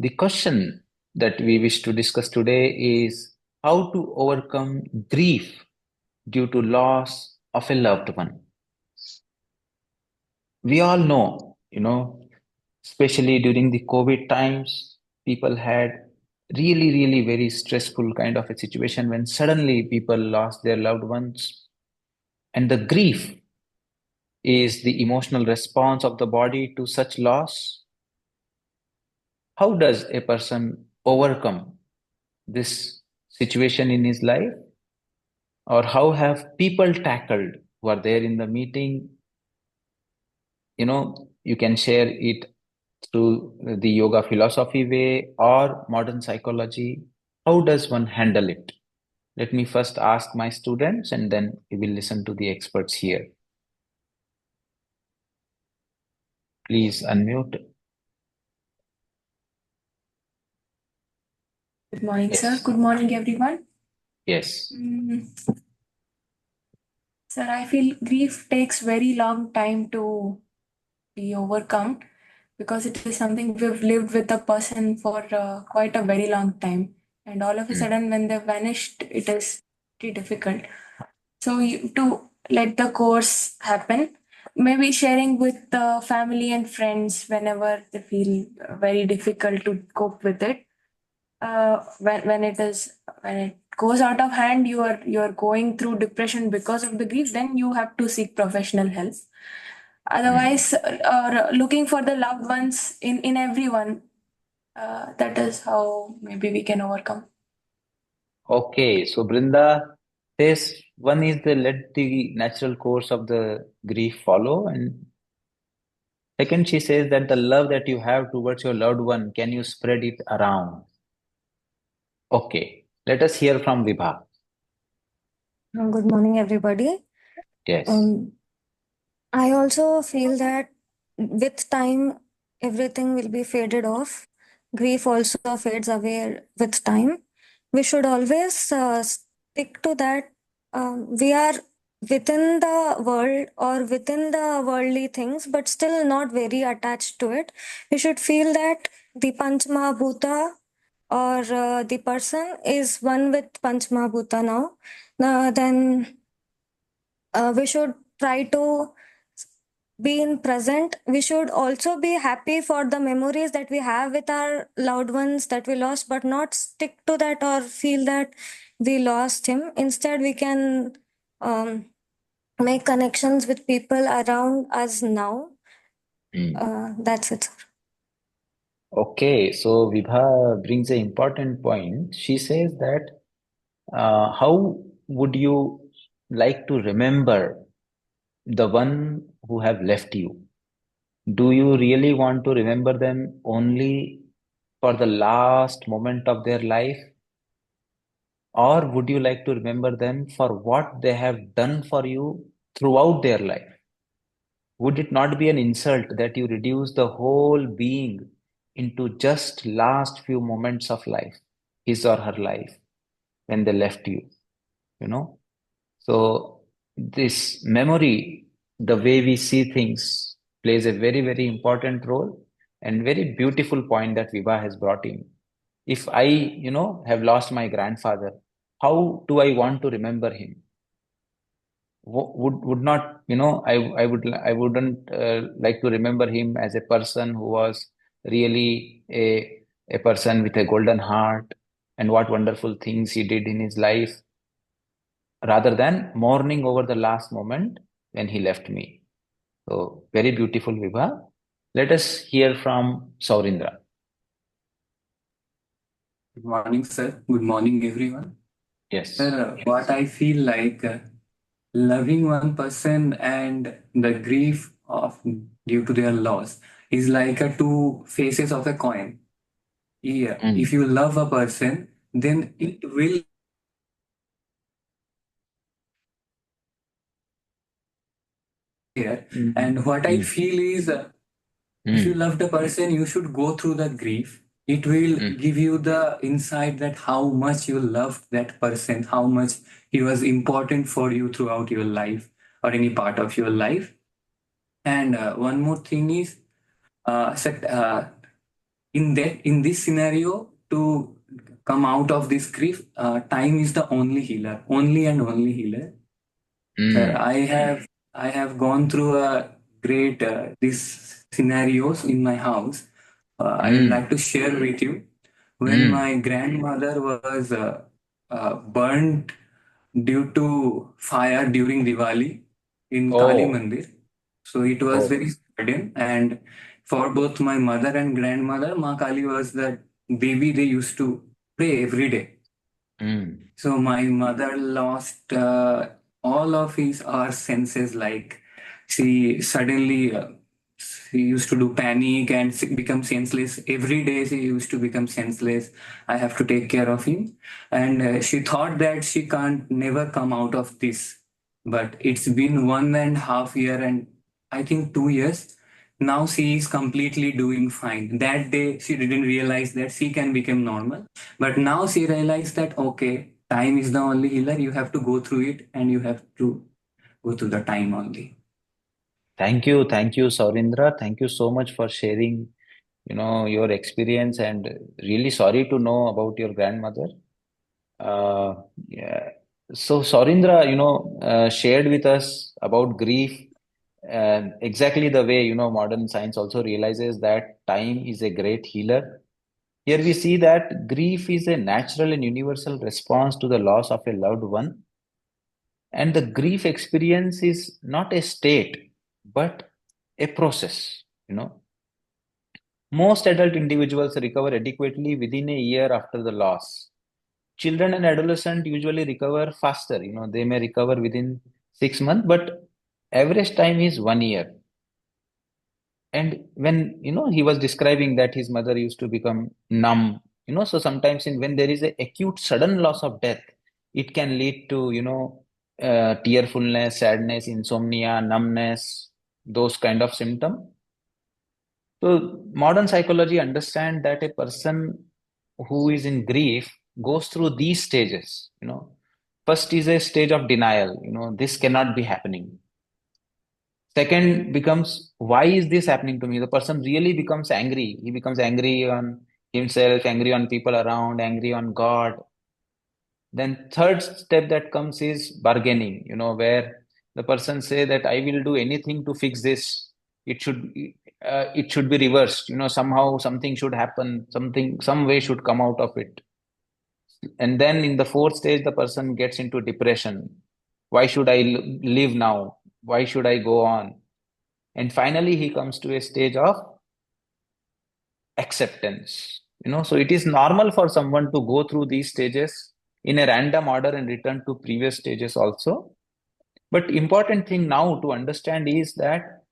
The question that we wish to discuss today is how to overcome grief due to loss of a loved one. We all know, especially during the COVID times, people had really very stressful kind of a situation when suddenly people lost their loved ones. And the grief is the emotional response of the body to such loss. How does a person overcome this situation in his life? Or how have people tackled who are there in the meeting? You can share it through the yoga philosophy way or modern psychology. How does one handle it? Let me first ask my students and then we will listen to the experts here. Please unmute. Good morning, sir. Yes. Good morning, everyone. Yes. Sir, I feel grief takes very long time to be overcome because it is something we've lived with a person for quite a very long time. And all of a Mm. sudden, when they've vanished, it is pretty difficult. So, to let the course happen, maybe sharing with the family and friends whenever they feel very difficult to cope with it when it goes out of hand, you are going through depression because of the grief, then you have to seek professional help. Mm. Otherwise, or looking for the loved ones in everyone, that is how maybe we can overcome. Okay, so Brinda says one is the let the natural course of the grief follow, and second, she says that the love that you have towards your loved one, can you spread it around? Okay, let us hear from Vibha. Good morning, everybody. Yes. Um, I also feel that with time, everything will be faded off. Grief also fades away with time. We should always stick to that. We are within the world or within the worldly things, but still not very attached to it. We should feel that the Panchmahabhuta or the person is one with Panchmahabhuta now. Then we should try to be in present. We should also be happy for the memories that we have with our loved ones that we lost, but not stick to that or feel that we lost him. Instead, we can um, make connections with people around us now. Mm. That's it. Okay, so Vibha brings an important point. She says that how would you like to remember the one who have left you? Do you really want to remember them only for the last moment of their life? Or would you like to remember them for what they have done for you throughout their life? Would it not be an insult that you reduce the whole being into just last few moments of life, his or her life, when they left you, you know? So this memory, the way we see things, plays a very important role and very beautiful point that Vibha has brought in. If I, have lost my grandfather, how do I want to remember him? Would not, I wouldn't like to remember him as a person who was really a person with a golden heart and what wonderful things he did in his life rather than mourning over the last moment when he left me. So very beautiful, Vibha. Let us hear from Saurindra. Good morning, sir. Good morning, everyone. Yes. Sir, what I feel like loving one person and the grief of due to their loss is like a two faces of a coin. Yeah, if Mm, you love a person, then it will there. mm, And what I mm, feel is, if you mm, love the person, you should go through the grief. It will mm, give you the insight that how much you loved that person, how much he was important for you throughout your life or any part of your life. And one more thing is, uh, set, uh, in this scenario, to come out of this grief, time is the only healer, only and only healer. Sir, Mm, I have gone through a great these scenarios in my house. I would like mm, to share with you. When my mm. grandmother was burnt due to fire during Diwali in Kali Oh, Mandir. So it was oh. very sudden, and for both my mother and grandmother, Ma Kali was the devi they used to pray every day. Mm. So my mother lost all of his our senses. Like she suddenly she used to do panic and become senseless. Every day she used to become senseless. I have to take care of him, and she thought that she can't never come out of this. But it's been 1.5 year and I think 2 years. Now she is completely doing fine. That day she didn't realize that she can become normal, but now she realized that okay, time is the only healer. You have to go through it and you have to go through the time only. Thank you, Saurindra. Thank you so much for sharing, your experience, and really sorry to know about your grandmother. Yeah. So Saurindra, shared with us about grief, and exactly the way, modern science also realizes that time is a great healer. Here we see that grief is a natural and universal response to the loss of a loved one. And the grief experience is not a state, but a process. Most adult individuals recover adequately within a year after the loss. Children and adolescents usually recover faster. They may recover within 6 months, but average time is 1 year. And when, he was describing that his mother used to become numb, so sometimes when there is a acute sudden loss of death, it can lead to, tearfulness, sadness, insomnia, numbness, those kind of symptom. So modern psychology understand that a person who is in grief goes through these stages. First is a stage of denial. This cannot be happening. Second becomes, why is this happening to me? The person really becomes angry. He becomes angry on himself, angry on people around, angry on God. Then third step that comes is bargaining, where the person say that I will do anything to fix this. It should it should be reversed. Somehow something should happen. Some way should come out of it. And then in the fourth stage, the person gets into depression. Why should I live now? Why should I go on? And finally, he comes to a stage of acceptance. So it is normal for someone to go through these stages in a random order and return to previous stages also. But important thing now to understand is that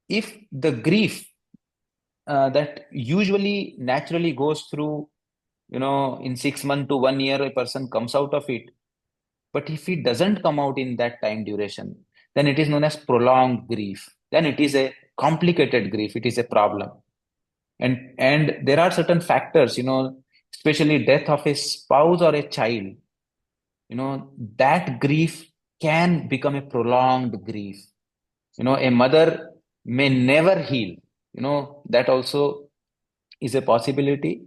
if the grief that usually naturally goes through, in 6 months to 1 year, a person comes out of it. But if it doesn't come out in that time duration, then it is known as prolonged grief. Then it is a complicated grief. It is a problem. And there are certain factors, especially death of a spouse or a child, that grief can become a prolonged grief. A mother may never heal, that also is a possibility.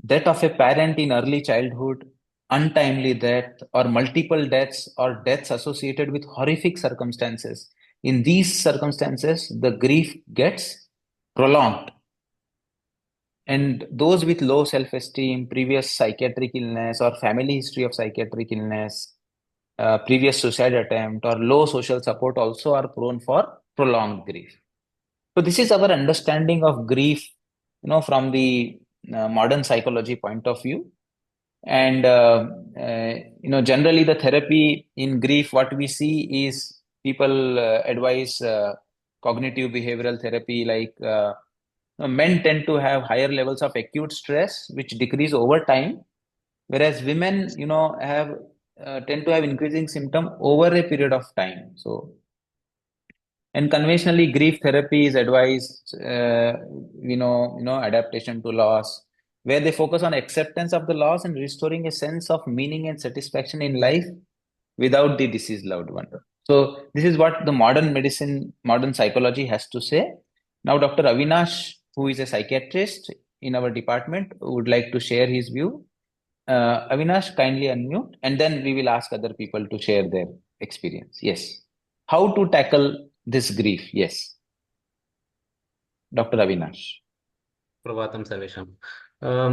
Death of a parent in early childhood, untimely death, or multiple deaths, or deaths associated with horrific circumstances. In these circumstances, the grief gets prolonged. And those with low self-esteem, previous psychiatric illness, or family history of psychiatric illness, previous suicide attempt, or low social support also are prone for prolonged grief. So this is our understanding of grief, from the modern psychology point of view. And generally the therapy in grief, what we see is people advise cognitive behavioral therapy, like men tend to have higher levels of acute stress, which decrease over time, whereas women, have tend to have increasing symptom over a period of time. So, and conventionally, grief therapy is advised, adaptation to loss, where they focus on acceptance of the loss and restoring a sense of meaning and satisfaction in life without the deceased loved one. So this is what the modern medicine, modern psychology has to say. Now, Dr. Avinash who is a psychiatrist in our department, would like to share his view. Avinash, kindly unmute, and then we will ask other people to share their experience. Yes. How to tackle this grief? Yes. Dr. Avinash. Prabhatam Sarvesham.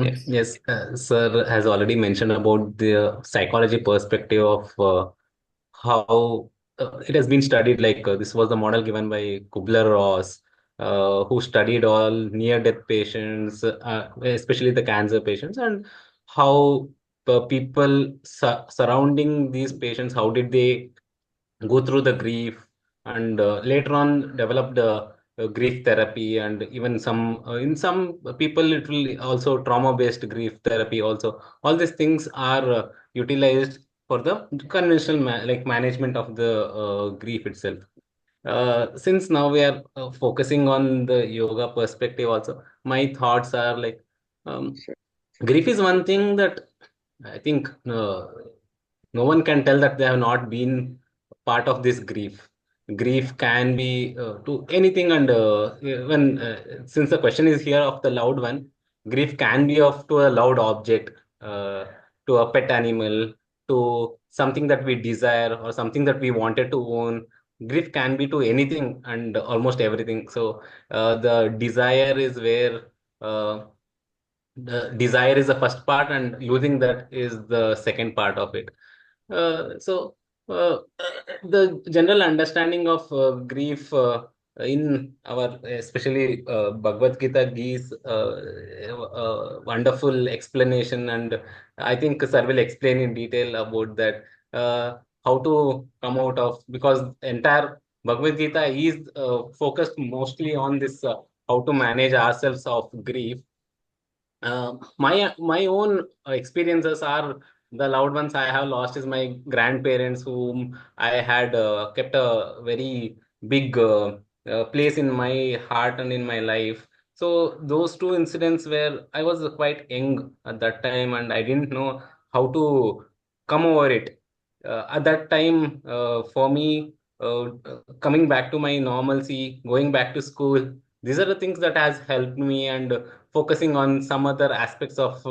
Yes. Yes, sir has already mentioned about the psychology perspective of how it has been studied. Like this was the model given by Kubler-Ross, who studied all near-death patients, especially the cancer patients, and how people surrounding these patients, how did they go through the grief, and later on developed grief therapy, and even some in some people it will also trauma based grief therapy also. All these things are utilized for the conventional like management of the grief itself. Since now we are focusing on the yoga perspective also, my thoughts are like, um, grief is one thing that I think no one can tell that they have not been part of this grief. Grief can be to anything, and when since the question is here of the loved one, grief can be of to a loved object, to a pet animal, to something that we desire or something that we wanted to own. Grief can be to anything and almost everything. So the desire is where the desire is the first part, and losing that is the second part of it. So the general understanding of grief in our, especially Bhagavad Gita gives wonderful explanation, and I think sir will explain in detail about that, how to come out of, because entire Bhagavad Gita is focused mostly on this, how to manage ourselves of grief. My own experiences are the loved ones I have lost is my grandparents, whom I had kept a very big place in my heart and in my life. So those two incidents where I was quite young at that time, and I didn't know how to come over it. At that time, for me, coming back to my normalcy, going back to school, these are the things that has helped me, and focusing on some other aspects of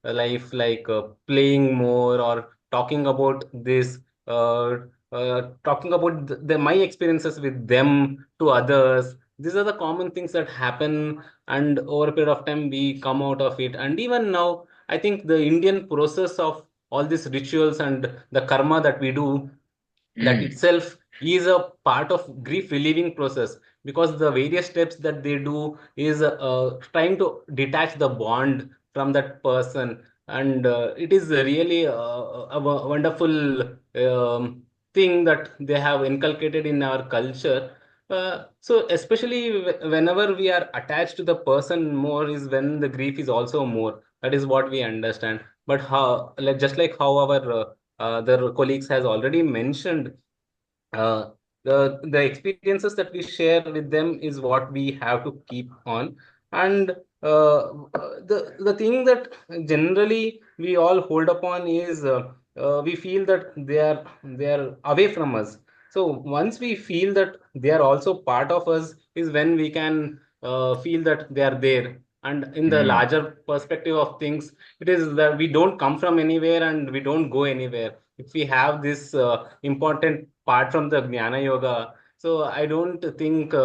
life, like playing more or talking about this, talking about my experiences with them to others. These are the common things that happen, and over a period of time we come out of it. And even now I think the Indian process of all these rituals and the karma that we do, that itself is a part of grief relieving process, because the various steps that they do is trying to detach the bond from that person. And it is really a wonderful thing that they have inculcated in our culture. So especially whenever we are attached to the person more is when the grief is also more. That is what we understand. But how, like, just like how our other colleagues has already mentioned, uh, the experiences that we share with them is what we have to keep on. And the thing that generally we all hold upon is, we feel that they are away from us. So once we feel that they are also part of us is when we can feel that they are there. And in the Mm. larger perspective of things, it is that we don't come from anywhere and we don't go anywhere if we have this important part from the Jnana Yoga. So I don't think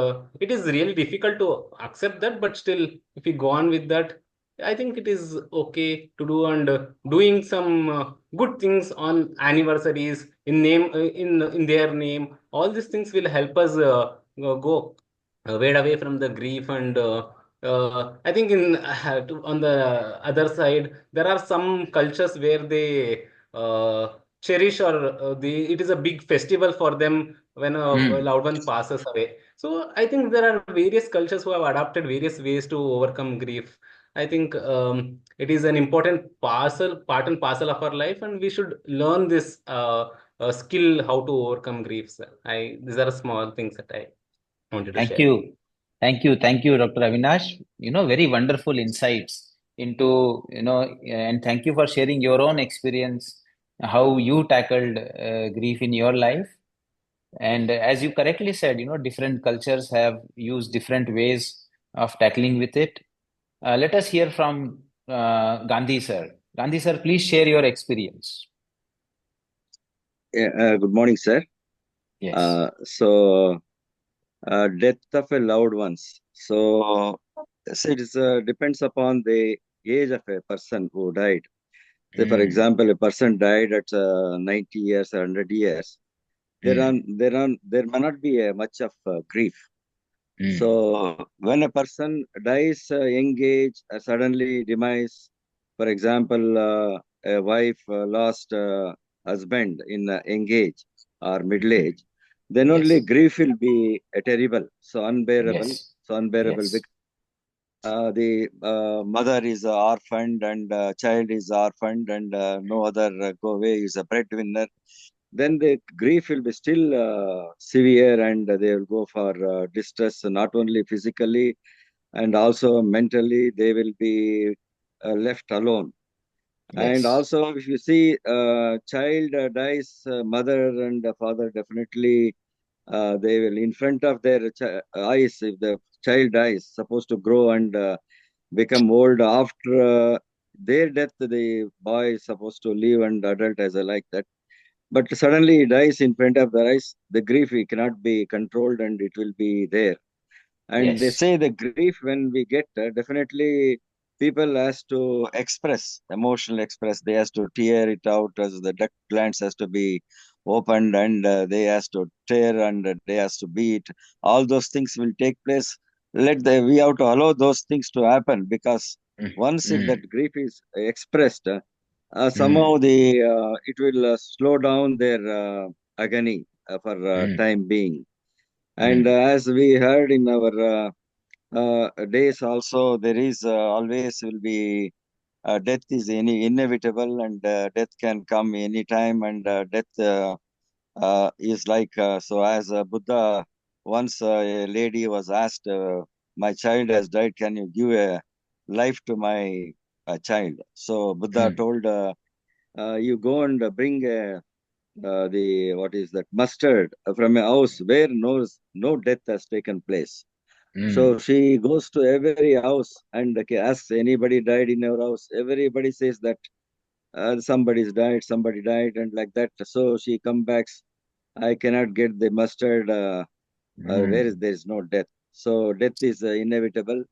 it is really difficult to accept that, but still, if we go on with that, I think it is okay to do. And doing some good things on anniversaries in name, in their name. All these things will help us go wade away from the grief. And I think in on the other side, there are some cultures where they cherish, or it is a big festival for them when a Mm. loved one passes away. So I think there are various cultures who have adopted various ways to overcome grief. I think it is an important part and parcel of our life, and we should learn this skill how to overcome griefs. These are small things that I wanted to Thank share. you. Thank you. Thank you, Dr. Avinash. Very wonderful insights into, and thank you for sharing your own experience, how you tackled grief in your life. And as you correctly said, different cultures have used different ways of tackling with it. Let us hear from Gandhi sir. Gandhi sir, please share your experience. Good morning, sir. Yes. Death of a loved ones. So it depends upon the age of a person who died. Say, for Mm, example, a person died at 90 years or 100 years. mm, There may not be much of grief. mm. So when a person dies young age, suddenly demise, for example, a wife lost husband in young age or middle Mhm. age, then only Yes. grief will be terrible, Yes. so unbearable. Yes. The mother is orphaned and child is orphaned and no other go away is a breadwinner, then the grief will be still severe and they will go for distress, not only physically and also mentally they will be left alone. And Yes. also if you see child dies, mother and father definitely they will in front of their eyes, if the child dies supposed to grow and become old after their death, the boy is supposed to live and adult as I like that, but suddenly he dies in front of their eyes. The grief it cannot be controlled and it will be there. And they Yes. say the grief when we get definitely people has to express emotional express. They has to tear it out as the duct glands has to be opened and they has to tear and they has to beat. All those things will take place. We have to allow those things to happen because Mm, once if that mm, grief is expressed, somehow mm, the it will slow down their agony for mm, time being. And mm. as we heard in our days also, there is always will be death is any inevitable and death can come anytime and death is like so as Buddha once a lady was asked, my child has died, can you give a life to my child? So Buddha Mm, told, you go and bring the what is that mustard from a house where no death has taken place. So mm, she goes to every house and okay, asks anybody died in your house. Everybody says that somebody died, and like that. So she comes back. I cannot get the mustard. mm. There is no death. So death is inevitable.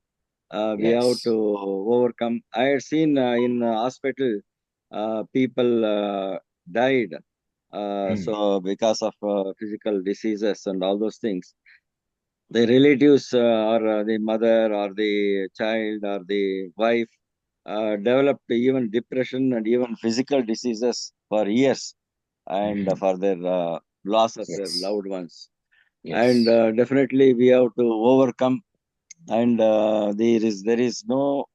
We have to Yes. overcome. I had seen in hospital people died. Mm, So because of physical diseases and all those things, the relatives or the mother or the child or the wife developed even depression and even physical diseases for years and mhm. for their loss of their Yes. loved ones. And Yes. definitely we have to overcome. And there is no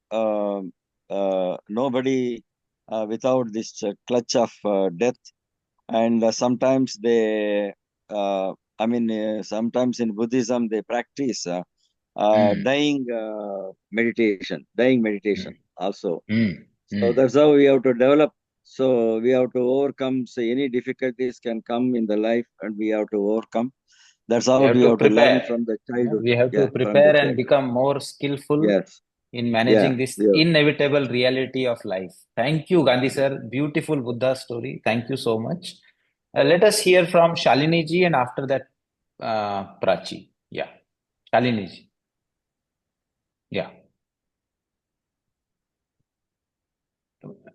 nobody without this clutch of death. And sometimes they sometimes in Buddhism they practice Mm, dying meditation mm, also. mm, So mm. that's how we have to develop. So we have to overcome. So any difficulties can come in the life, and we have to overcome. That's We how have we to have to learn prepare. from the Yeah, childhood. we have to Yeah, from the prepare and childhood. become more skillful Yes. in Yeah. managing this Yeah. inevitable reality of life. Thank you, Gandhi Yeah. sir. Beautiful Buddha story. Thank you so much. Let us hear from Shalini ji and after that, Prachi. Yeah, Shalini ji. Yeah.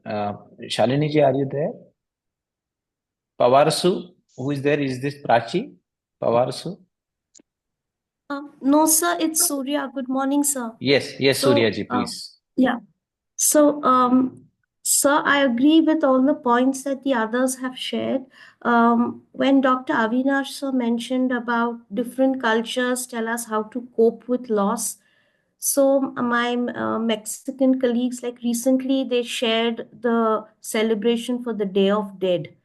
Uh, Shalini ji, are you there? Pavarsu, who is there? Is this Prachi? Pavarsu? No, sir, it's Surya. Good morning, sir. Yes, yes, Surya So, ji, please. yeah. So, sir, I agree with all the points that the others have shared. When Dr. Avinash sir mentioned about different cultures tell us how to cope with loss. So, my Mexican colleagues, like recently, they shared the celebration for the Day of Dead,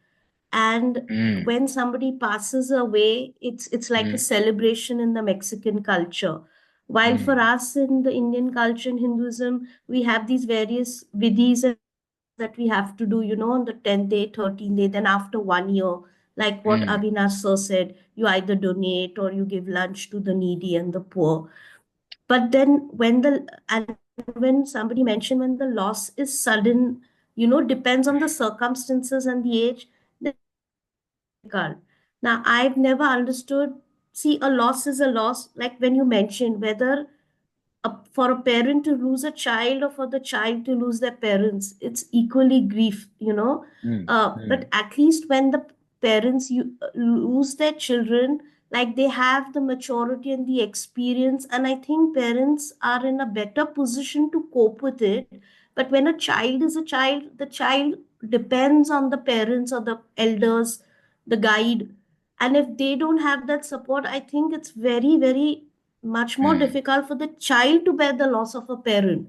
and Mm, when somebody passes away, it's like a mm, celebration in the Mexican culture, while for mm, us in the Indian culture and Hinduism, we have these various vidhis and rituals that we have to do, on the 10th day, 13th day, then after 1 year, like what mm, Avinash sir said, you either donate or you give lunch to the needy and the poor. But then when somebody mentioned when the loss is sudden, depends on the circumstances and the age, then difficult. Now, I've never understood. See, a loss is a loss. Like when you mentioned whether for a parent to lose a child or for the child to lose their parents, it's equally grief. But at least when the parents lose their children, like they have the maturity and the experience, and I think parents are in a better position to cope with it. But when a child is a child, the child depends on the parents or the elders, the guide, and if they don't have that support, I think it's very, very much more Hmm. difficult for the child to bear the loss of a parent,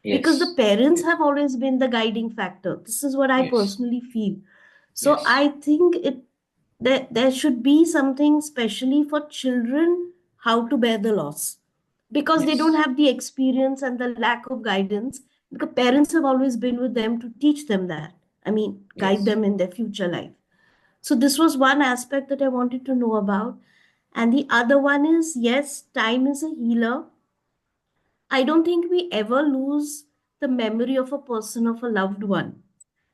because the Yes. parents have always been the guiding factor. This is what I Yes. personally feel. So Yes. I think there should be something specially for children how to bear the loss, because they don't Yes. have the experience and the lack of guidance, because parents have always been with them to teach them that. I mean, guide Yes. them in their future life. So this was one aspect that I wanted to know about. And the other one is, yes, time is a healer. I don't think we ever lose the memory of a person, of a loved one.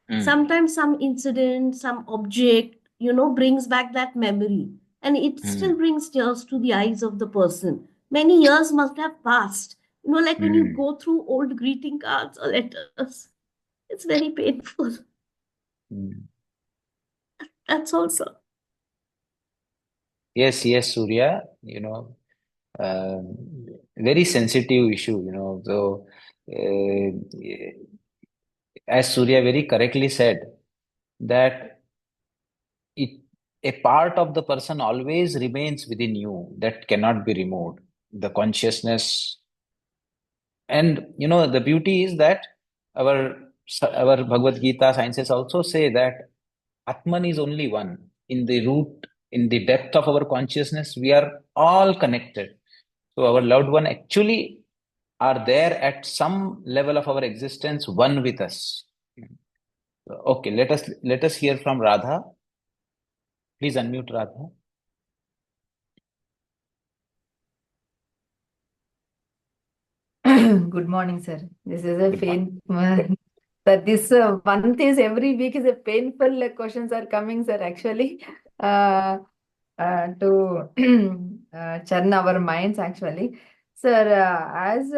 Hmm. Sometimes some incident, some object, brings back that memory. And it still Hmm. brings tears to the eyes of the person. Many years must have passed. Like when you Hmm. go through old greeting cards or letters, it's very painful. Hmm. That's also. Yes, yes, Surya, very sensitive issue, so as Surya very correctly said, that it a part of the person always remains within you that cannot be removed. The consciousness, and the beauty is that our our Bhagavad Gita sciences also say that Atman is only one. In the root, in the depth of our consciousness, we are all connected. So our loved one actually are there at some level of our existence, one with us. Okay, let us hear from Radha. Please unmute Radha. Good morning, sir. This is a Good morning. pain. That this one is every week is a painful questions are coming, sir. Actually, uh, to churn our minds. Actually, sir. As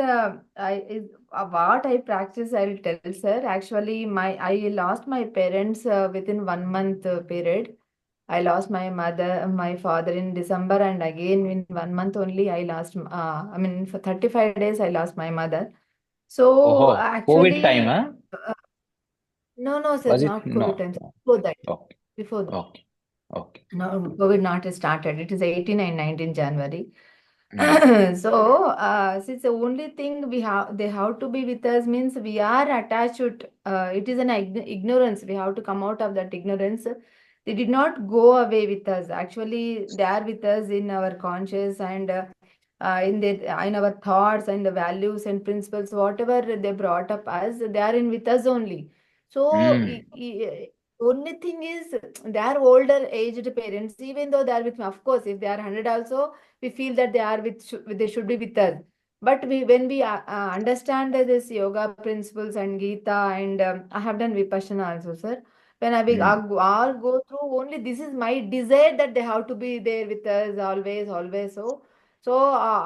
what I practice, I will tell, sir. Actually, I lost my parents within 1 month period. I lost my mother, my father in December, and again in 1 month only I lost. I mean, for 35 days I lost my mother. So Oh, COVID time, actually, huh? no, no, sir, Was it? not COVID No. time. No. Before that, Okay. before that. Okay. Okay. No, COVID not started. It is 18 and 19 January. Hmm. So, since the only thing they have to be with us means we are attached. It is an ignorance. We have to come out of that ignorance. They did not go away with us. Actually, they are with us in our conscious and in our thoughts and the values and principles, whatever they brought up us, they are in with us only. So, Hmm. only thing is they are older aged parents. Even though they are with me, of course, if they are 100 also we feel that they should be with us, but when we understand this yoga principles and Gita, and I have done vipassana also, sir. When Hmm. all go through, only this is my desire that they have to be there with us always, always. So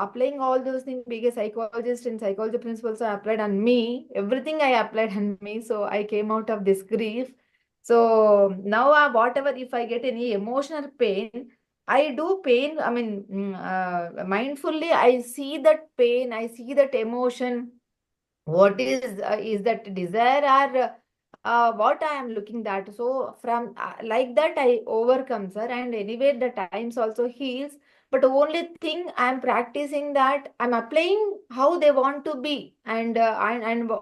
applying all those things, being a psychologist and psychology principles are applied on me, everything I applied on me, so I came out of this grief. So now whatever, if I get any emotional pain, I do pain. I mean, mindfully, I see that pain, I see that emotion. What is that desire, or what I am looking that? So from like that, I overcome, sir. And anyway, the times also heals. But the only thing I am practicing that I'm applying how they want to be, and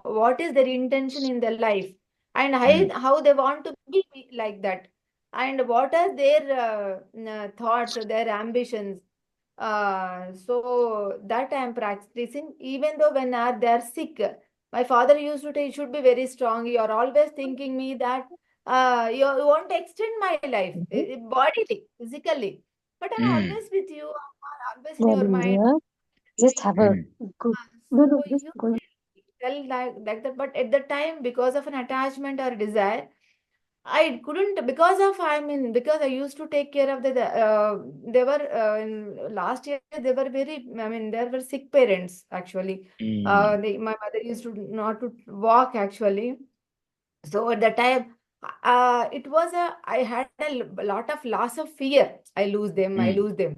what is their intention in their life, and Hmm. how they want to be like that, and what are their thoughts, their ambitions. So that I am practicing. Even though when they are sick, my father used to say, "You should be very strong. You are always thinking me that you want to extend my life, bodily, physically. But I'm Hmm. always with you. I'm always in God your mind. India. Just have a Mm, good. So No, no, just you go. tell like that, but at the time, because of an attachment or desire, I couldn't, because of, I mean, because I used to take care of they were, in last year, they were very, I mean, there were sick parents actually. mm, My mother used to not to walk actually. So at that time, it was I had a lot of loss of fear. I mm, lose them.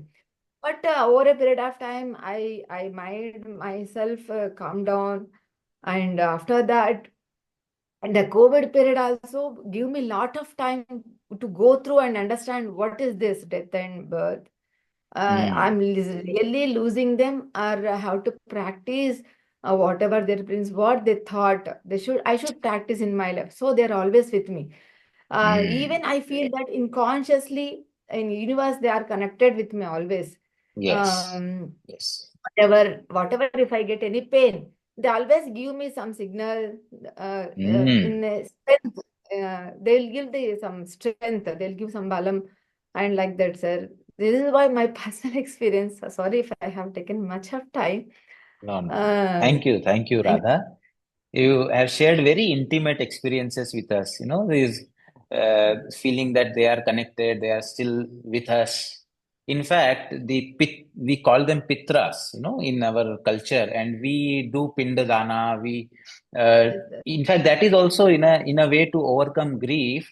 But over a period of time, I made myself calm down, and after that, and the COVID period also give me lot of time to go through and understand what is this death and birth. mm, Really losing them, or how to practice whatever their prince, what they thought I should practice in my life. So they're always with me. mm. Even I feel that unconsciously in universe they are connected with me always. Yes. Um, Yes. whatever, if I get any pain, they always give me some signal, in Mm. a strength. They'll give some strength. They'll give some balam, and like that, sir. This is why my personal experience. Sorry if I have taken much of time. No, no, no. Uh, Thank you, thank Radha. You have shared very intimate experiences with us. This feeling that they are connected, they are still with us. In fact, we call them pitras, in our culture, and we do pindadana. yes, sir. In fact, that is also in a way to overcome grief.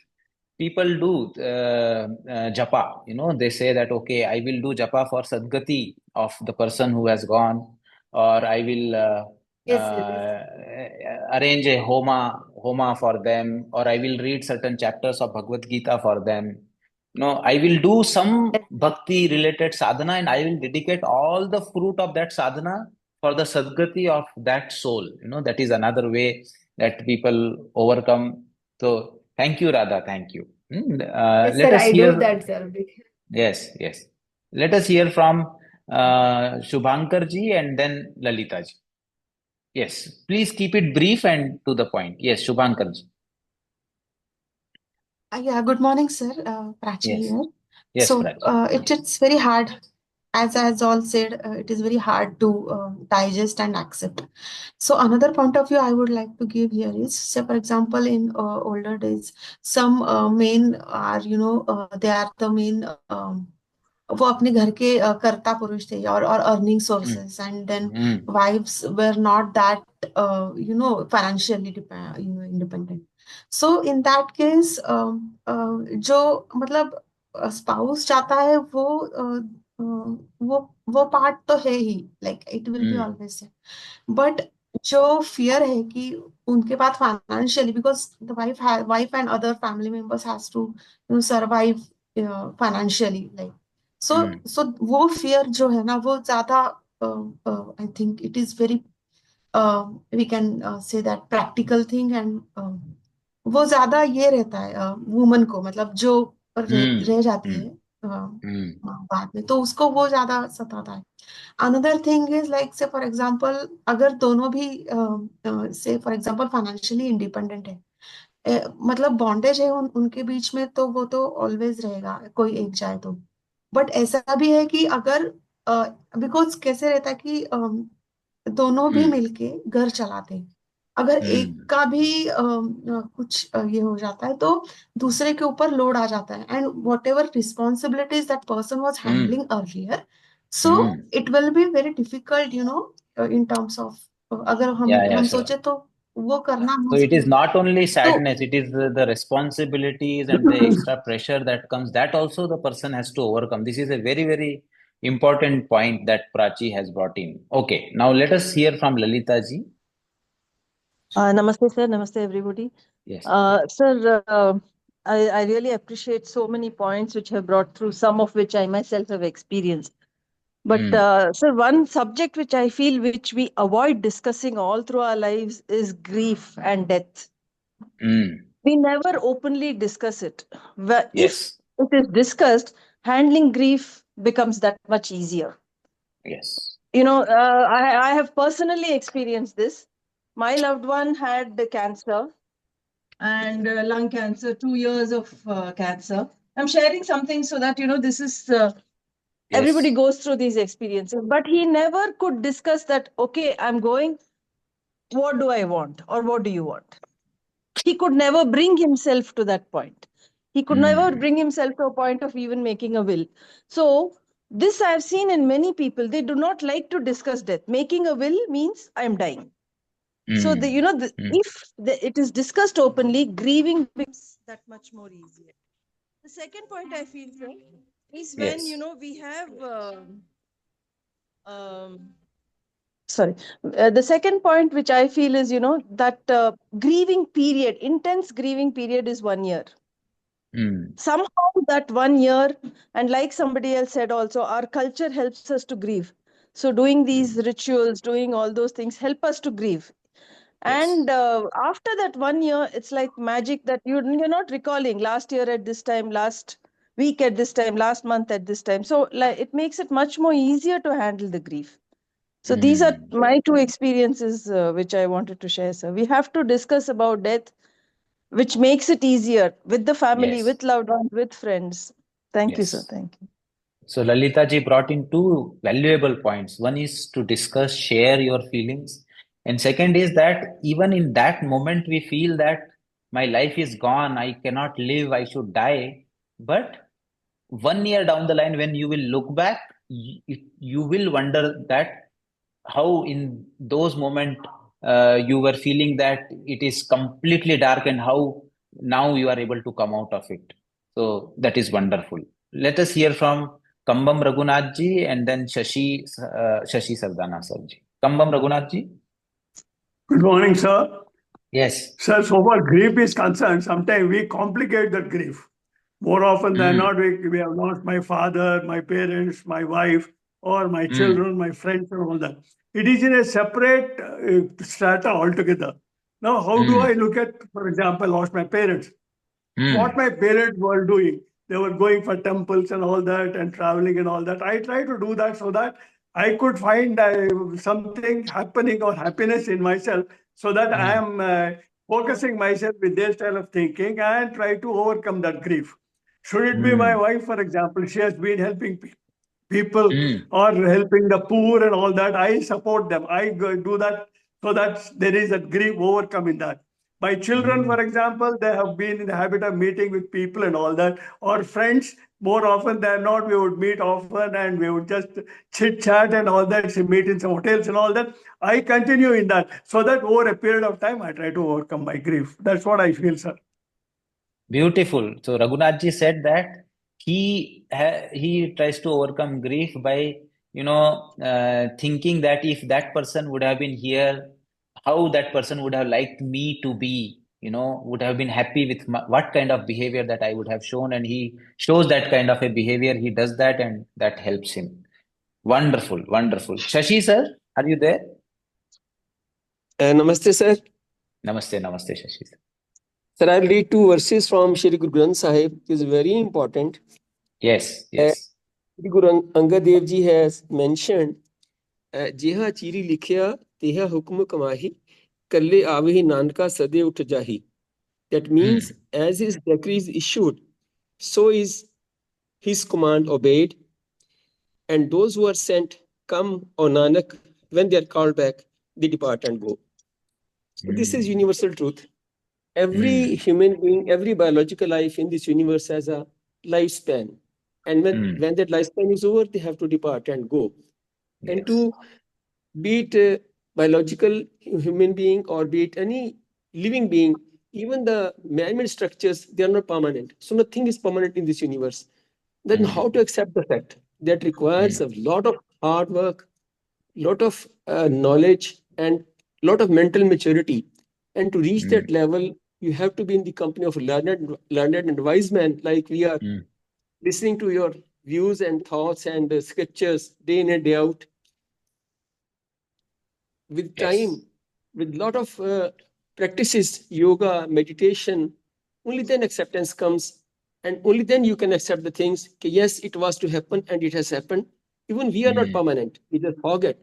People do japa. They say that, okay, I will do japa for sadgati of the person who has gone, or I will Yes, yes. arrange a homa for them, or I will read certain chapters of Bhagavad Gita for them. I will do some Yes, bhakti related sadhana, and I will dedicate all the fruit of that sadhana for the sadgati of that soul. That is another way that people overcome. So thank you, Radha. Thank you. yes, Let sir. us I do hear. that, sir. Yes, yes. Let us hear from Shubhankar ji and then Lalita ji. Yes, please keep it brief and to the point. Yes, Shubhankar ji. Yeah, good morning, sir. Prachi Yes, here. yes, So Praj. it's very hard, as all said, it is very hard to digest and accept. So another point of view I would like to give here is, say for example, in older days, some men are, they are the main. वो अपने घर के कर्ता पुरुष थे और earning Mm, sources and then mm, wifes were not that financially independent so in that case जो मतलब स्पाउस चाहता है वो पार्ट तो है ही like it will be mm, always but जो फियर है कि उनके पास financially because the wife and other family members has to survive financially like so mm, so वो फियर जो है ना वो ज्यादा I think it is very we can say that practical thing and वो ज्यादा ये रहता है वुमन को मतलब जो mm, रह जाती है mm, mm, बाद में तो उसको वो ज्यादा सताता है अनदर थिंग इज लाइक से फॉर एग्जांपल अगर दोनों भी से फॉर एग्जांपल फाइनेंशियली इंडिपेंडेंट है मतलब बॉन्डेज है उनके बीच में तो वो तो ऑलवेज रहेगा कोई एक जाए तो बट ऐसा भी है कि अगर बिकॉज कैसे रहता है कि दोनों भी mm, मिलके घर चलाते हैं अगर एक mm, का भी कुछ ये हो जाता है तो दूसरे के ऊपर लोड आ जाता है and what ever responsibilities that person was mm, handling earlier so mm. It will be very difficult in terms of अगर हम Yeah, yeah, हम sure. सोचे तो वो करना So it is मुश्किल not only तो sadness, it is the responsibilities and the extra pressure that comes, that also the person has to overcome. This is a very, very important point that Prachi has brought in. Okay, now let us hear from Lalita ji. Namaste, sir. Namaste, everybody. Yes. Sir, I really appreciate so many points which have brought through, some of which I myself have experienced. But, Mm, sir, one subject which I feel which we avoid discussing all through our lives is grief and death. mm, We never openly discuss it. If yes, it is discussed, handling grief becomes that much easier. yes. I have personally experienced this. My loved one had the cancer and lung cancer, 2 years of cancer. I'm sharing something so that, this is Everybody Yes. goes through these experiences, but he never could discuss that, okay, I'm going, what do I want? Or what do you want? He could never bring himself to that point. He could never Mm, bring himself to a point of even making a will. So, this I have seen in many people. They do not like to discuss death. Making a will means I'm dying. So, mm, mm. if it is discussed openly, grieving becomes that much more easier. The second point I feel, sir, is when, Yes. we have. Um, Sorry. The second point which I feel is, that grieving period, intense grieving period is 1 year. Mm, Somehow that 1 year, and like somebody else said also, our culture helps us to grieve. So doing these mm. rituals, doing all those things help us to grieve. Yes. And after that 1 year, it's like magic that you're not recalling last year at this time, last week at this time, last month at this time. So like, it makes it much more easier to handle the grief. So these are Mm. my two experiences which I wanted to share, sir. We have to discuss about death, which makes it easier with the family, Yes. with loved ones, with friends. Thank you, sir. Yes. Thank you. So Lalita ji brought in two valuable points. One is to discuss, share your feelings. And second is that even in that moment, we feel that my life is gone, I cannot live, I should die. But 1 year down the line, when you will look back, you will wonder that how in those moments you were feeling that it is completely dark and how now you are able to come out of it. So that is wonderful. Let us hear from Kambam Raghunath ji and then Shashi Sardana sir ji. Kambam Raghunath ji? Good morning, sir. Yes. Sir, so far grief is concerned, sometimes we complicate the grief. More often than Mm, not, we have lost my father, my parents, my wife, or my mm, children, my friends, and all that. It is in a separate strata altogether. Now, how do I mm, look at, for example, lost my parents? What mm, my parents were doing. They were going for temples and all that and traveling and all that. I try to do that so that I could find something happening or happiness in myself so that I mm, am focusing myself with their style of thinking and try to overcome that grief. Should it be my mm, wife, for example, she has been helping people mm, or helping the poor and all that. I support them. Do that so that there is a grief overcome in that. My children, mm. for example, they have been in the habit of meeting with people and all that, or friends. More often than not, we would meet often and we would just chit chat and all that, so meet in some hotels and all that. I continue in that so that over a period of time, I try to overcome my grief. That's what I feel, sir. Beautiful. So Raghunathji said that he tries to overcome grief by thinking that if that person would have been here, how that person would have liked me to be, would have been happy with what kind of behavior that I would have shown, and he shows that kind of a behavior. He does that, and that helps him. Wonderful, wonderful. Shashi sir, are you there? Namaste, sir. Namaste, namaste, Shashi sir. Sir, I'll read two verses from Shri Guru Granth Sahib. It is very important. Yes, Uh, yes. Shri Guru Angad Dev Ji has mentioned, Jeha chiri likhya teha hukm kamahi, kalle avihi nanka sade ut jahi. That means, Mm, as his decree is issued, so is his command obeyed, and those who are sent come, O Nanak, when they are called back, they depart and go. So this is mm, universal truth. Every mm, human being, every biological life in this universe has a lifespan. And mm. when that lifespan is over, they have to depart and go. And Yes. to be it a biological human being or be it any living being, even the man-made structures, they are not permanent. So nothing is permanent in this universe. Then how to Mm, accept the fact? That requires a mm, lot of hard work, lot of knowledge and lot of mental maturity. And to reach that mm, level, you have to be in the company of learned and wise men, like we are, mm. listening to your views and thoughts and scriptures day in and day out. With Yes. time, with lot of practices, yoga, meditation, only then acceptance comes. And only then you can accept the things. Okay, yes, it was to happen and it has happened. Even we are not Mm. permanent. We just forget.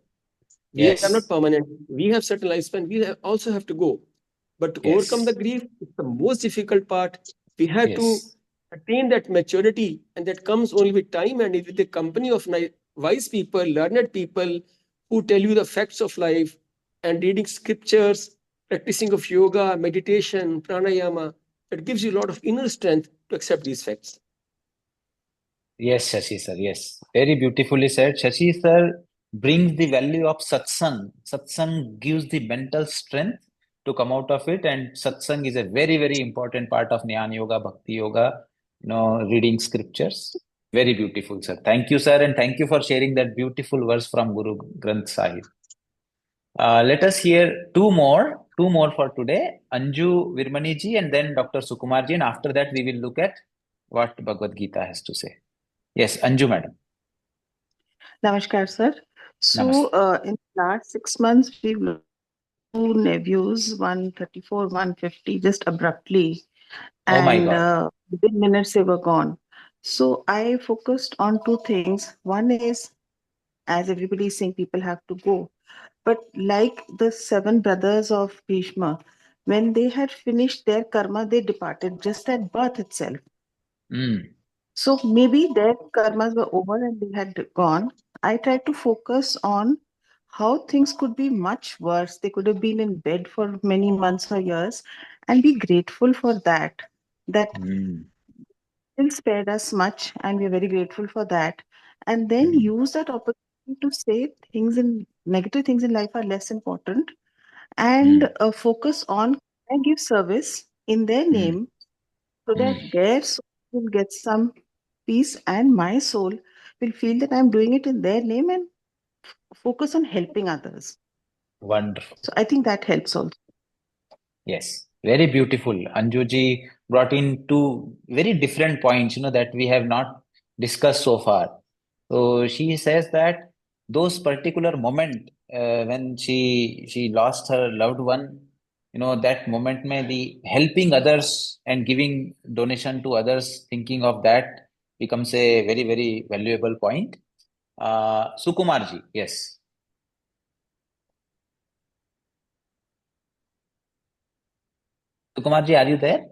We are not Yes. permanent. We have certain lifespan. Also have to go. But to overcome the Yes. grief, it's the most difficult part. We have to Yes. attain that maturity, and that comes only with time and with the company of wise people, learned people who tell you the facts of life, and reading scriptures, practicing of yoga, meditation, pranayama, that gives you a lot of inner strength to accept these facts. Yes, Shashi sir. Yes, very beautifully said. Shashi sir brings the value of satsang. Satsang gives the mental strength to come out of it, and satsang is a very, very important part of Jnana Yoga, Bhakti Yoga. Reading scriptures. Very beautiful, sir. Thank you, sir, and thank you for sharing that beautiful verse from Guru Granth Sahib. Let us hear two more for today. Anju Virmani ji and then Dr. Sukumar ji, and after that we will look at what Bhagavad Gita has to say. Yes, Anju madam. Namaskar, sir. So, Namaste. in the last 6 months, we've lost two nephews, 134, 150, just abruptly. Oh my And God. within minutes, they were gone. So, I focused on two things. One is, as everybody is saying, people have to go. But like the 7 brothers of Bhishma, when they had finished their karma, they departed just at birth itself. So maybe their karmas were over and they had gone. I tried to focus on how things could be much worse. They could have been in bed for many months or years, and be grateful for that. That still spared us much, and we're very grateful for that. And then use that opportunity to say things in negative things in life are less important, and focus on, can I give service in their name so that their soul will get some peace, and my soul will feel that I'm doing it in their name, and focus on helping others. Wonderful. So I think that helps also. Yes, very beautiful. Anjuji brought in two very different points, that we have not discussed so far. So she says that those particular moment when she lost her loved one, that moment may the helping others and giving donation to others, thinking of that becomes a very, very valuable point. Sukumarji, yes. Sukumarji, are you there?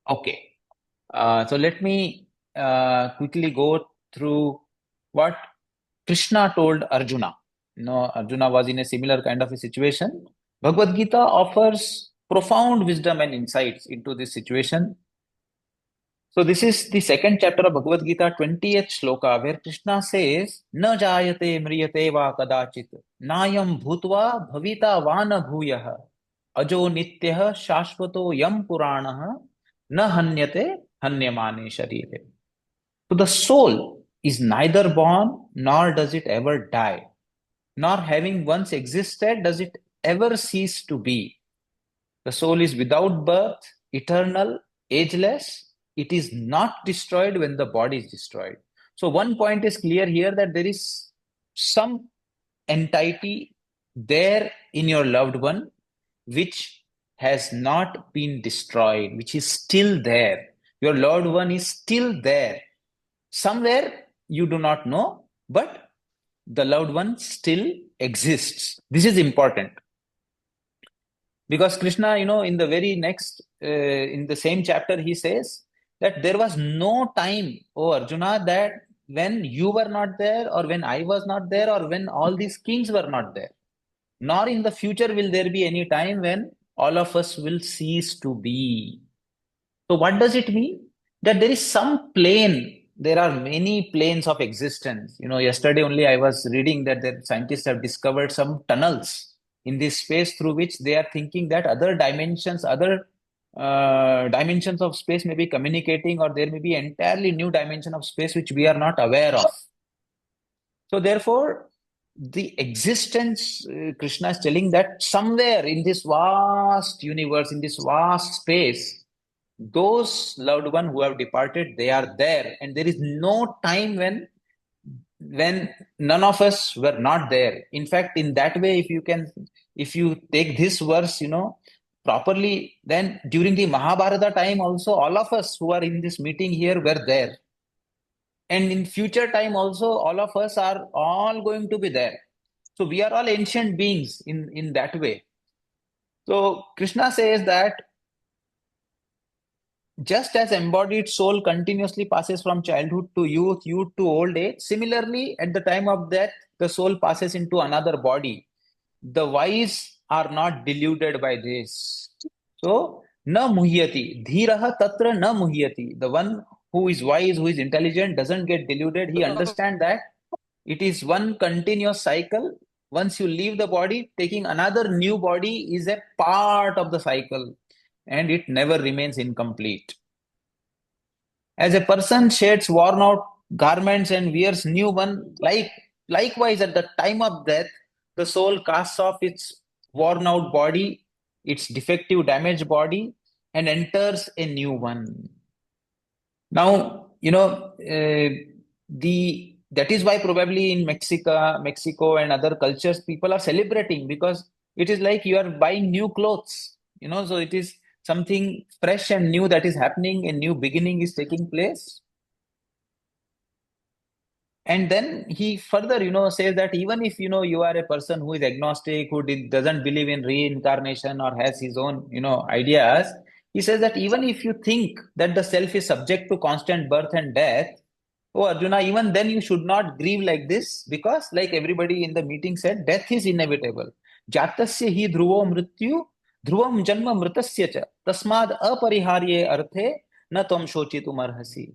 Okay. So let me quickly go through what Krishna told Arjuna. Arjuna was in a similar kind of a situation. Bhagavad Gita offers profound wisdom and insights into this situation. So this is the second chapter of Bhagavad Gita, 20th shloka, where Krishna says, "Na jayate mriyate va kadachit, nayam bhutva bhavita vana bhuyah, ajo nityah shashvato yam puranah, na hanyate hanyamane sharire." So the soul is neither born nor does it ever die, nor having once existed does it ever cease to be. The soul is without birth, eternal, ageless. It is not destroyed when the body is destroyed. So, one point is clear here that there is some entity there in your loved one which has not been destroyed, which is still there. Your loved one is still there. Somewhere you do not know, but the loved one still exists. This is important. Because Krishna, in the very next, in the same chapter, he says that there was no time, oh Arjuna, that when you were not there, or when I was not there, or when all these kings were not there. Nor in the future will there be any time when all of us will cease to be. So, what does it mean? That there is some plane. There are many planes of existence. Yesterday only I was reading that the scientists have discovered some tunnels in this space through which they are thinking that other dimensions of space may be communicating, or there may be entirely new dimension of space which we are not aware of. So therefore, the existence, Krishna is telling that somewhere in this vast universe, in this vast space, those loved ones who have departed, they are there, and there is no time when none of us were not there. In fact, in that way, if you take this verse, properly, then during the Mahabharata time also, all of us who are in this meeting here were there. And in future time also, all of us are all going to be there. So we are all ancient beings in that way. So Krishna says that just as embodied soul continuously passes from childhood to youth, youth to old age, similarly, at the time of death, the soul passes into another body. The wise are not deluded by this. So, na muhyati. Dhiraha tatra na muhyati. The one who is wise, who is intelligent, doesn't get deluded. He understands that it is one continuous cycle. Once you leave the body, taking another new body is a part of the cycle and it never remains incomplete. As a person sheds worn out garments and wears new one, likewise at the time of death, the soul casts off its worn out body, its defective, damaged body, and enters a new one. Now, the that is why probably in Mexico and other cultures, people are celebrating because it is like you are buying new clothes. So it is something fresh and new that is happening, a new beginning is taking place. And then he further, says that even if, you are a person who is agnostic, who doesn't believe in reincarnation or has his own, ideas, he says that even if you think that the self is subject to constant birth and death, oh Arjuna, even then you should not grieve like this because, like everybody in the meeting said, death is inevitable. Jatasya hi dhruvo mrityu, dhruvam janma mritasya cha, tasmad apariharye arthe, na tvam shochitum arhasi.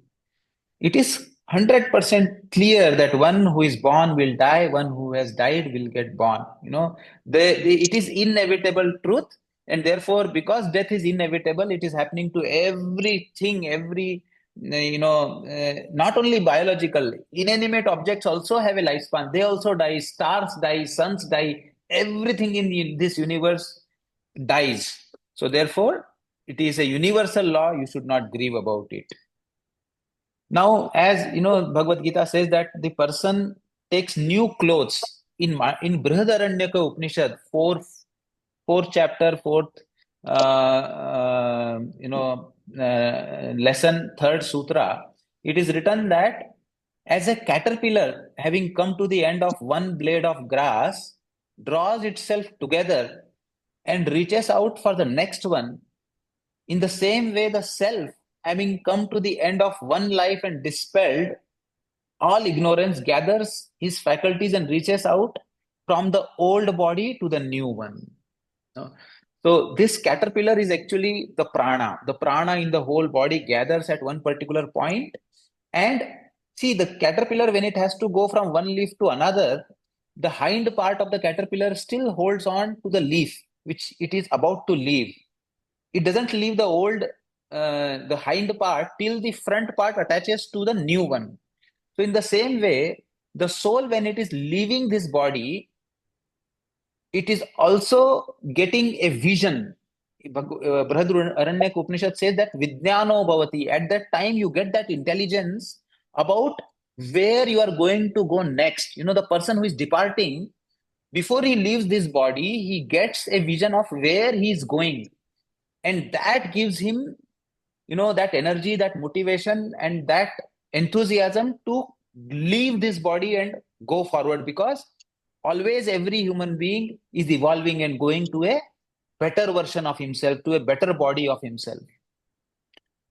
It is 100% clear that one who is born will die, one who has died will get born. It is inevitable truth, and therefore, because death is inevitable, it is happening to everything, not only biological, inanimate objects also have a lifespan. They also die, stars die, suns die, everything in this universe dies. So, therefore, it is a universal law, you should not grieve about it. Now, as Bhagavad Gita says that the person takes new clothes in Brihadaranyaka Upanishad, fourth chapter, fourth lesson, third sutra. It is written that as a caterpillar having come to the end of one blade of grass, draws itself together and reaches out for the next one. In the same way, the self, having come to the end of one life and dispelled all ignorance, gathers his faculties and reaches out from the old body to the new one. So, this caterpillar is actually the prana. The prana in the whole body gathers at one particular point. And see, the caterpillar, when it has to go from one leaf to another, the hind part of the caterpillar still holds on to the leaf which it is about to leave. It doesn't leave the hind part till the front part attaches to the new one. So in the same way, the soul, when it is leaving this body, it is also getting a vision. Brihadaranyaka Upanishad says that Vijnano Bhavati. At that time, you get that intelligence about where you are going to go next. The person who is departing, before he leaves this body, he gets a vision of where he is going. And that gives him, that energy, that motivation, and that enthusiasm to leave this body and go forward, because always every human being is evolving and going to a better version of himself, to a better body of himself.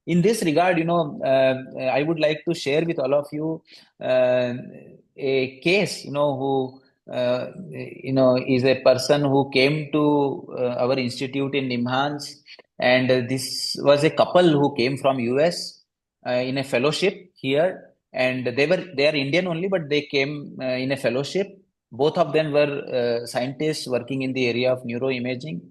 In this regard, I would like to share with all of you a case, who is a person who came to our institute in Nimhans, and this was a couple who came from US in a fellowship here, and they are Indian only, but they came in a fellowship. Both of them were scientists working in the area of neuroimaging,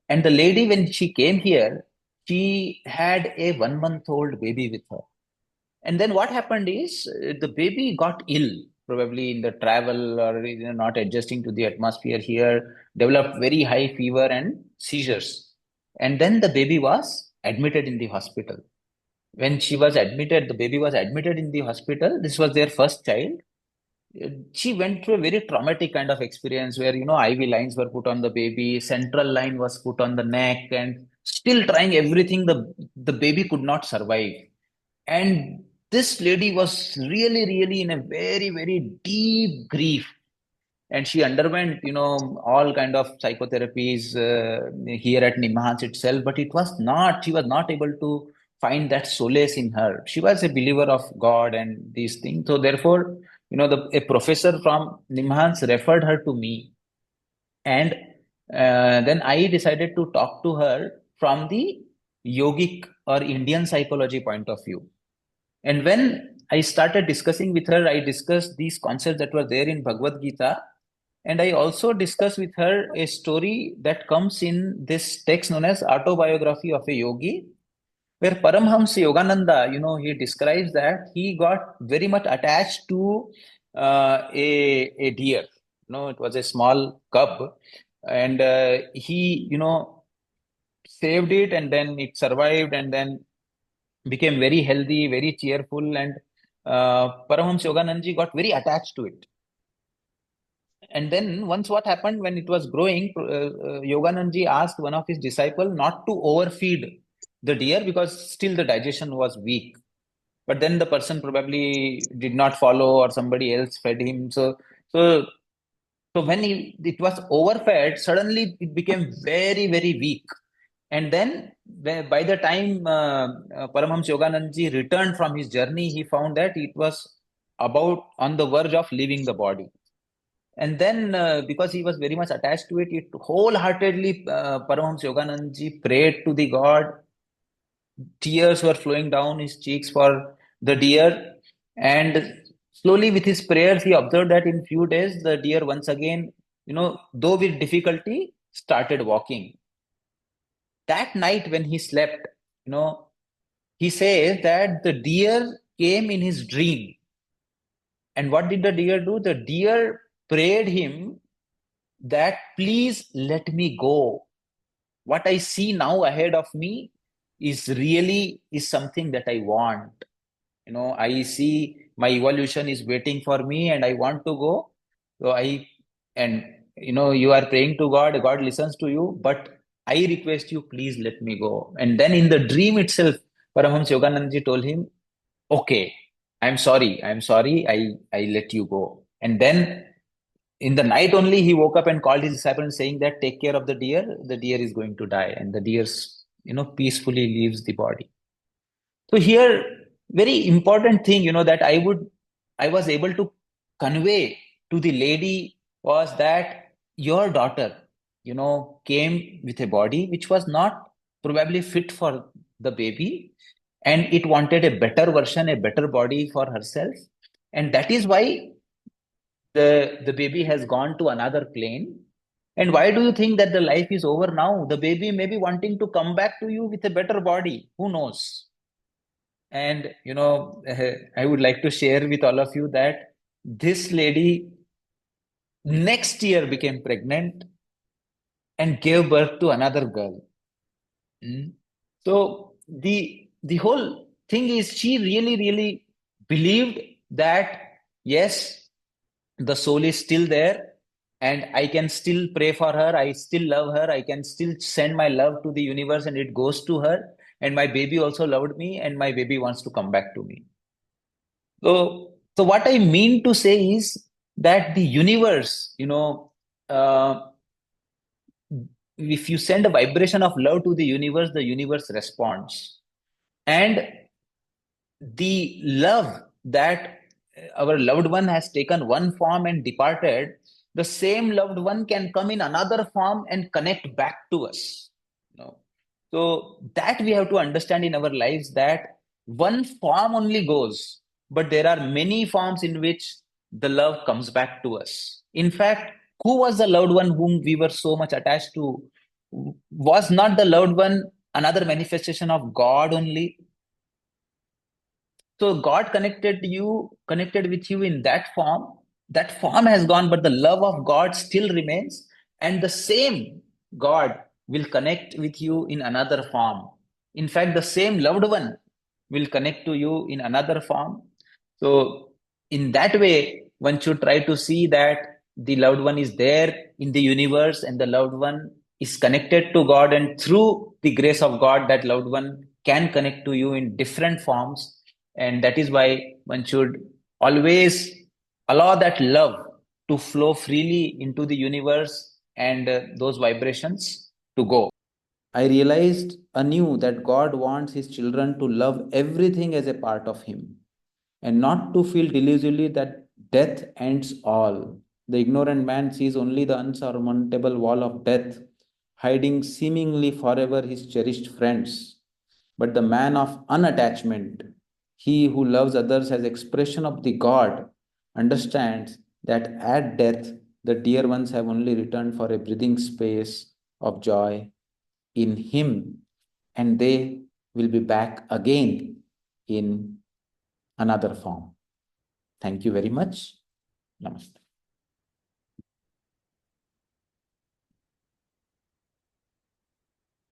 and the lady, when she came here, she had a 1 month old baby with her. And then what happened is the baby got ill, probably in the travel or not adjusting to the atmosphere here, developed very high fever and seizures. And then the baby was admitted in the hospital. When she was admitted, the baby was admitted in the hospital. This was their first child. She went through a very traumatic kind of experience where, IV lines were put on the baby, central line was put on the neck, and still trying everything, the baby could not survive. And this lady was really, really in a very, very deep grief. And she underwent, all kind of psychotherapies here at Nimhans itself, but she was not able to find that solace in her. She was a believer of God and these things. So therefore, a professor from Nimhans referred her to me. And then I decided to talk to her from the yogic or Indian psychology point of view. And when I started discussing with her, I discussed these concepts that were there in Bhagavad Gita. And I also discussed with her a story that comes in this text known as Autobiography of a Yogi, where Paramhamsa Yogananda, he describes that he got very much attached to a deer. It was a small cub, and he, saved it, and then it survived, and then became very healthy, very cheerful, and Paramhamsa Yoganandaji got very attached to it. And then once what happened when it was growing, Yoganandaji asked one of his disciples not to overfeed the deer because still the digestion was weak. But then the person probably did not follow, or somebody else fed him. So, so when it was overfed, suddenly it became very, very weak. And then by the time Paramahamsa Yoganandaji returned from his journey, he found that it was about on the verge of leaving the body. And then because he was very much attached to it, it wholeheartedly Paramahamsa Yoganandaji prayed to the God. Tears were flowing down his cheeks for the deer. And slowly with his prayers, he observed that in few days, the deer once again, though with difficulty, started walking. That night when he slept, he says that the deer came in his dream. And what did the deer do? The deer prayed him that please let me go. What I see now ahead of me is something that I want. I see my evolution is waiting for me and I want to go. You are praying to God, God listens to you, but I request you, please let me go. And then in the dream itself, Paramahamsa Yoganandaji told him, okay, I'm sorry, I let you go. And then in the night only, he woke up and called his disciples saying that take care of the deer is going to die. And the deer, peacefully leaves the body. So here, very important thing, that I was able to convey to the lady was that your daughter, came with a body which was not probably fit for the baby, and it wanted a better version, a better body for herself. And that is why the baby has gone to another plane. And why do you think that the life is over now? The baby may be wanting to come back to you with a better body. Who knows? And I would like to share with all of you that this lady next year became pregnant and gave birth to another girl. So the whole thing is she really, really believed that yes, the soul is still there and I can still pray for her. I still love her. I can still send my love to the universe and it goes to her. And my baby also loved me and my baby wants to come back to me. So what I mean to say is that the universe, if you send a vibration of love to the universe responds. And the love that our loved one has taken one form and departed, the same loved one can come in another form and connect back to us. So that we have to understand in our lives that one form only goes, but there are many forms in which the love comes back to us. In fact, who was the loved one whom we were so much attached to? Was not the loved one another manifestation of God only? So God connected with you in that form. That form has gone, but the love of God still remains. And the same God will connect with you in another form. In fact, the same loved one will connect to you in another form. So in that way, one should try to see that the loved one is there in the universe and the loved one is connected to God. And through the grace of God, that loved one can connect to you in different forms. And that is why one should always allow that love to flow freely into the universe and those vibrations to go. I realized anew that God wants His children to love everything as a part of Him and not to feel delusively that death ends all. The ignorant man sees only the unsurmountable wall of death, hiding seemingly forever his cherished friends. But the man of unattachment, he who loves others as expression of the God, understands that at death the dear ones have only returned for a breathing space of joy in Him, and they will be back again in another form. Thank you very much. Namaste.